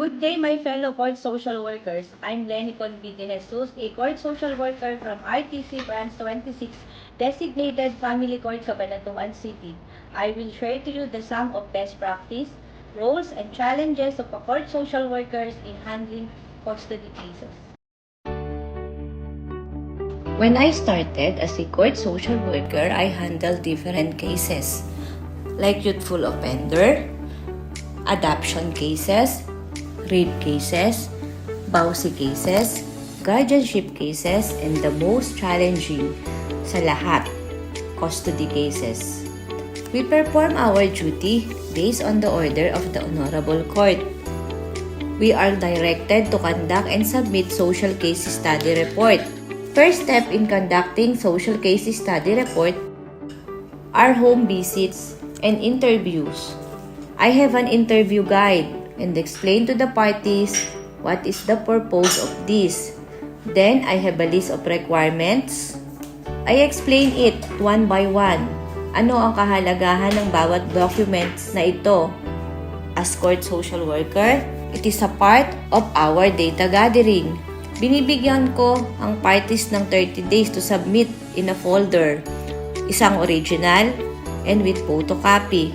Good day, my fellow court social workers. I'm Lenny Convite Jesus, a court social worker from RTC Branch 26, designated Family Court, Cabanatuan City. I will share to you the sum of best practice, roles, and challenges of a court social workers in handling custody cases. When I started as a court social worker, I handled different cases like youthful offender, adoption cases, rape cases, bawsi cases, guardianship cases, and the most challenging sa lahat, custody cases. We perform our duty based on the order of the Honorable Court. We are directed to conduct and submit social case study report. First step in conducting social case study report are home visits and interviews. I have an interview guide and explain to the parties what is the purpose of this. Then, I have a list of requirements. I explain it one by one. Ano ang kahalagahan ng bawat documents na ito? As court social worker, it is a part of our data gathering. Binibigyan ko ang parties ng 30 days to submit in a folder, isang original and with photocopy.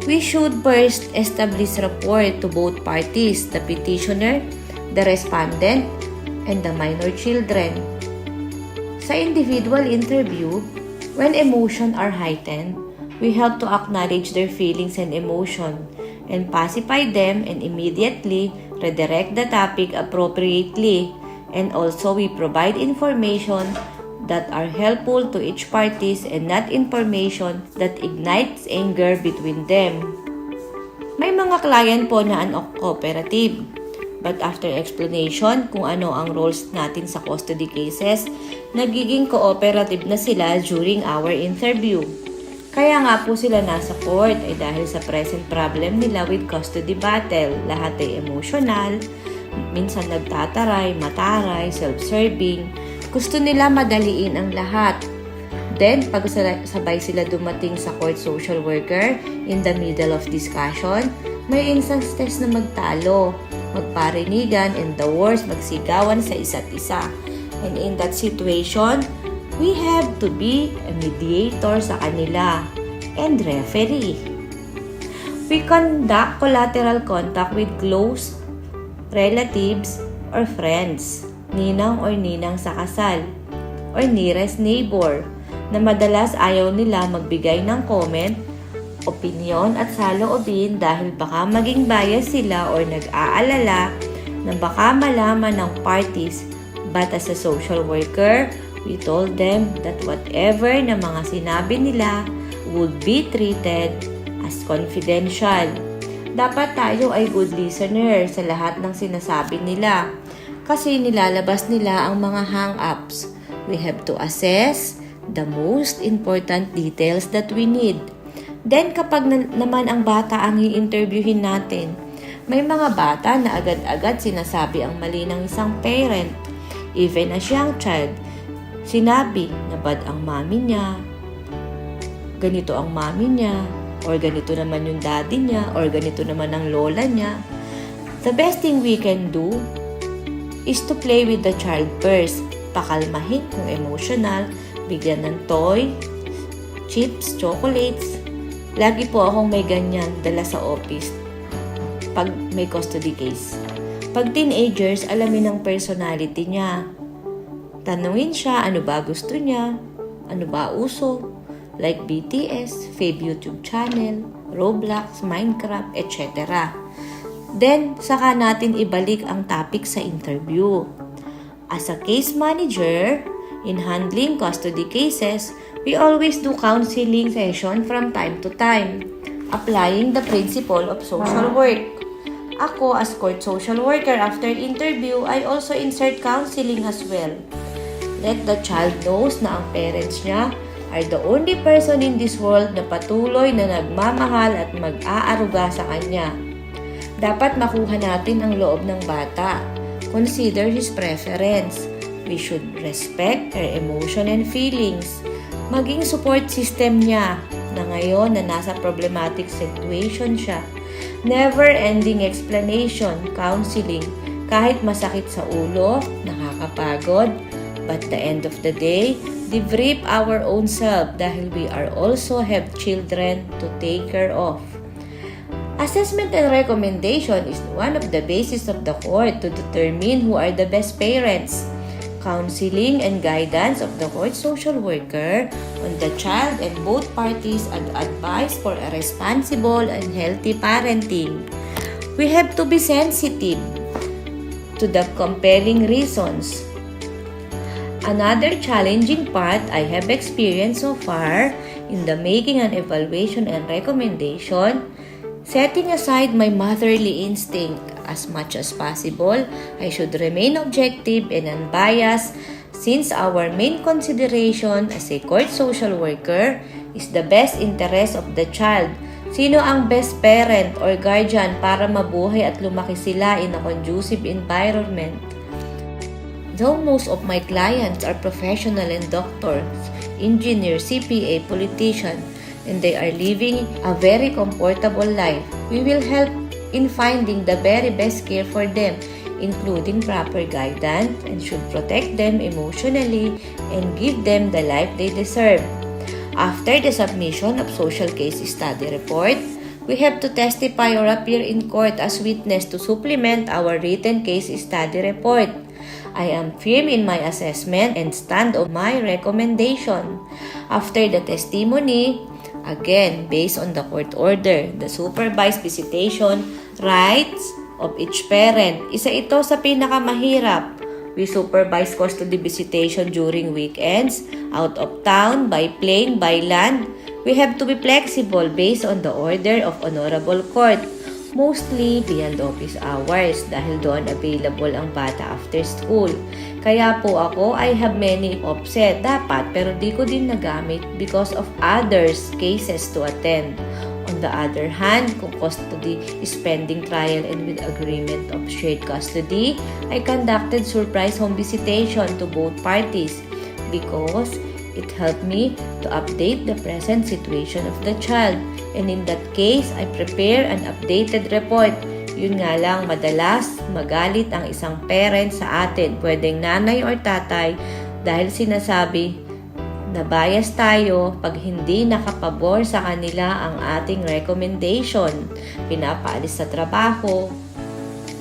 We should first establish rapport to both parties, the petitioner, the respondent, and the minor children. Sa individual interview, when emotions are heightened, we help to acknowledge their feelings and emotion and pacify them and immediately redirect the topic appropriately. And also, we provide information that are helpful to each parties and not information that ignites anger between them. May mga client po na uncooperative. But after explanation kung ano ang roles natin sa custody cases, nagiging cooperative na sila during our interview. Kaya nga po sila nasa court ay dahil sa present problem nila with custody battle. Lahat ay emotional, minsan nagtataray, mataray, self-serving. Gusto nila madaliin ang lahat. Then, pag sabay sila dumating sa court social worker, in the middle of discussion, may instances na magtalo, magparinigan, and the worst, magsigawan sa isa't isa. And in that situation, we have to be a mediator sa kanila and referee. We conduct collateral contact with close relatives or friends, ninang or ninang sa kasal, or nearest neighbor, na madalas ayaw nila magbigay ng comment, opinion at saloobin dahil baka maging bias sila or nag-aalala na baka malaman ng parties. But as a social worker, we told them that whatever na mga sinabi nila would be treated as confidential. Dapat tayo ay good listener sa lahat ng sinasabi nila kasi nilalabas nila ang mga hang-ups. We have to assess the most important details that we need. Then kapag naman ang bata ang i-interviewin natin, may mga bata na agad-agad sinasabi ang mali ng isang parent. Even as young child, sinabi na bad ang mami niya, ganito ang mami niya, or ganito naman yung daddy niya, or ganito naman ang lola niya. The best thing we can do is to play with the child first. Pakalmahin kung emotional, bigyan ng toy, chips, chocolates. Lagi po akong may ganyan dala sa office pag may custody case. Pag teenagers, alamin ang personality niya. Tanungin siya, ano ba gusto niya? Ano ba uso? Like BTS, Fave YouTube channel, Roblox, Minecraft, etc. Then, saka natin ibalik ang topic sa interview. As a case manager, in handling custody cases, we always do counseling session from time to time, applying the principle of social work. Ako, as court social worker, after interview, I also insert counseling as well. Let the child knows na ang parents niya are the only person in this world na patuloy na nagmamahal at mag-aaruga sa kanya. Dapat makuha natin ang loob ng bata. Consider his preference. We should respect her emotion and feelings. Maging support system niya na ngayon na nasa problematic situation siya. Never-ending explanation, counseling, kahit masakit sa ulo, nakakapagod, but the end of the day, debrief our own self dahil we are also have children to take care of. Assessment and recommendation is one of the basis of the court to determine who are the best parents. Counseling and guidance of the court social worker on the child and both parties and advice for a responsible and healthy parenting. We have to be sensitive to the compelling reasons. Another challenging part I have experienced so far in the making an evaluation and recommendation, setting aside my motherly instinct as much as possible, I should remain objective and unbiased since our main consideration as a court social worker is the best interest of the child. Sino ang best parent or guardian para mabuhay at lumaki sila in a conducive environment? Though most of my clients are professional and doctors, engineers, CPA, politicians, and they are living a very comfortable life, we will help in finding the very best care for them, including proper guidance, and should protect them emotionally and give them the life they deserve. After the submission of social case study report, we have to testify or appear in court as witness to supplement our written case study report. I am firm in my assessment and stand on my recommendation. After the testimony, again, based on the court order, the supervised visitation rights of each parent. Isa ito sa pinakamahirap. We supervise custody visitation during weekends, out of town, by plane, by land. We have to be flexible based on the order of honorable court. Mostly beyond office hours dahil doon available ang bata after school. Kaya po ako, I have many offset dapat pero di ko din nagamit because of others' cases to attend. On the other hand, kung custody is pending trial and with agreement of shared custody, I conducted surprise home visitation to both parties because it helped me to update the present situation of the child. And in that case, I prepare an updated report. Yun nga lang, madalas magalit ang isang parent sa atin, pwedeng nanay or tatay, dahil sinasabi na bias tayo pag hindi nakapabor sa kanila ang ating recommendation. Pinapaalis sa trabaho,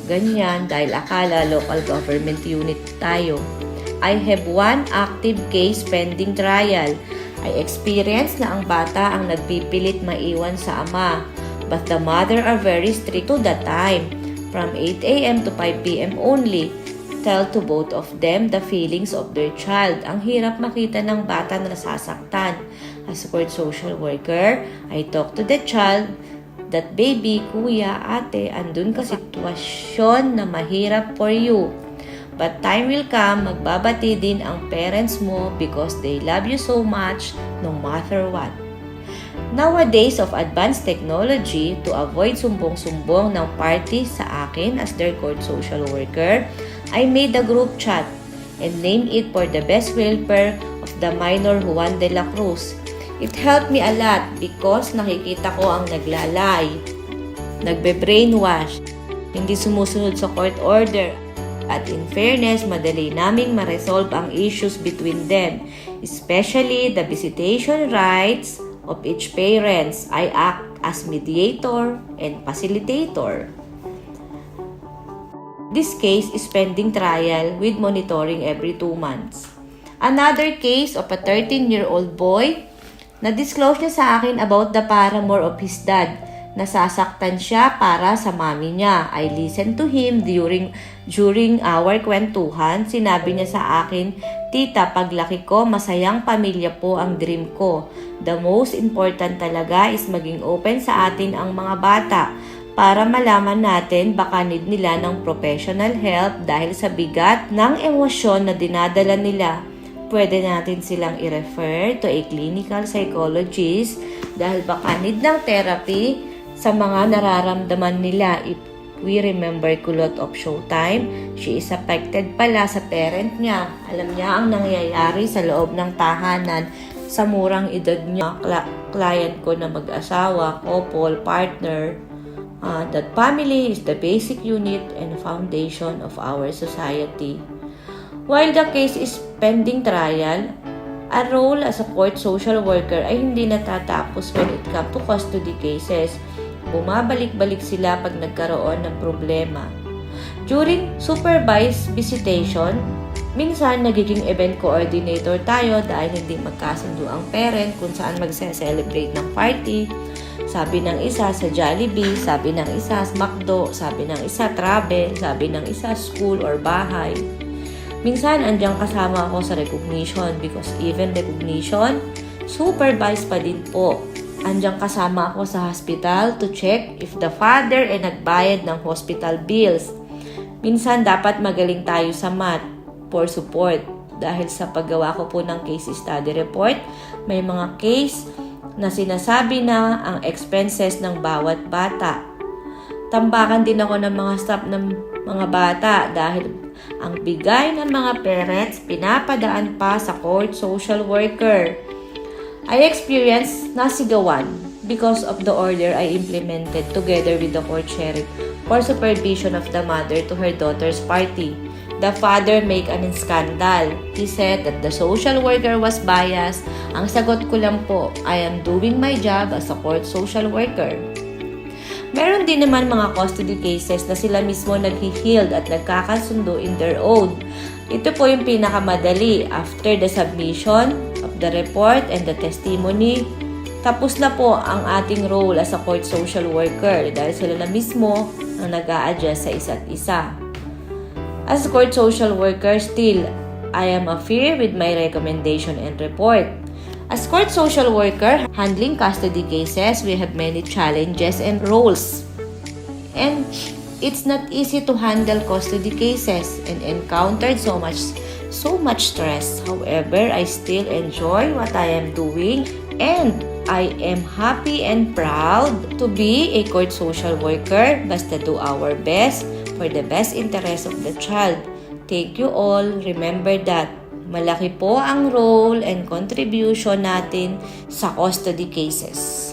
ganyan, dahil akala local government unit tayo. I have one active case pending trial. I experienced na ang bata ang nagpipilit maiwan sa ama, but the mother are very strict to the time, from 8 a.m. to 5 p.m. only. Tell to both of them the feelings of their child. Ang hirap makita ng bata na nasasaktan. As a court social worker, I talk to the child that baby, kuya, ate, andun ka sa sitwasyon na mahirap for you. But time will come, magbabati din ang parents mo because they love you so much no matter what. Nowadays of advanced technology, to avoid sumbong-sumbong ng party sa akin as their court social worker, I made a group chat and named it for the best welfare of the minor Juan de la Cruz. It helped me a lot because nakikita ko ang naglalay, nagbe-brainwash, hindi sumusunod sa court order. At in fairness, madali naming ma-resolve ang issues between them, especially the visitation rights of each parents. I act as mediator and facilitator. This case is pending trial with monitoring every 2 months. Another case of a 13-year-old boy na disclose niya sa akin about the paramour of his dad. Nasasaktan siya para sa mami niya. I listened to him during our kwentuhan. Sinabi niya sa akin, "Tita, paglaki ko, masayang pamilya po ang dream ko. The most important talaga is maging open sa atin ang mga bata para malaman natin baka need nila ng professional help dahil sa bigat ng emosyon na dinadala nila. Pwede natin silang i-refer to a clinical psychologist dahil baka need ng therapy sa mga nararamdaman nila." If we remember Kulot of Showtime, she is affected pala sa parent niya. Alam niya ang nangyayari sa loob ng tahanan sa murang edad niya. Client ko na mag-asawa, couple, partner, that family is the basic unit and foundation of our society. While the case is pending trial, a role as a court social worker ay hindi natatapos when it comes to custody cases. Bumabalik-balik sila pag nagkaroon ng problema. During supervised visitation, minsan nagiging event coordinator tayo dahil hindi magkasundo ang parent kung saan magse-celebrate ng party. Sabi ng isa sa Jollibee, sabi ng isa sa McDo, sabi ng isa travel, sabi ng isa school or bahay. Minsan, andiyan kasama ako sa recognition because even recognition, supervised pa din po. Andiyan kasama ako sa hospital to check if the father ay nagbayad ng hospital bills. Minsan, dapat magaling tayo sa math for support. Dahil sa paggawa ko po ng case study report, may mga case na sinasabi na ang expenses ng bawat bata. Tambakan din ako ng mga staff ng mga bata dahil ang bigay ng mga parents pinapadaan pa sa court social worker. I experienced nasigawan because of the order I implemented together with the court sheriff for supervision of the mother to her daughter's party. The father made an scandal. He said that the social worker was biased. Ang sagot ko lang po, I am doing my job as a court social worker. Meron din naman mga custody cases na sila mismo nag-healed at nagkakasundo in their own. Ito po yung pinakamadali. After the submission of the report and the testimony, tapos na po ang ating role as a court social worker dahil sila na mismo ang nag-a-adjust sa isa't isa. As a court social worker, still, I am affair with my recommendation and report. As court social worker, handling custody cases, we have many challenges and roles. And it's not easy to handle custody cases and encountered so much stress. However, I still enjoy what I am doing and I am happy and proud to be a court social worker. Basta do our best for the best interest of the child. Thank you all. Remember that malaki po ang role and contribution natin sa custody cases.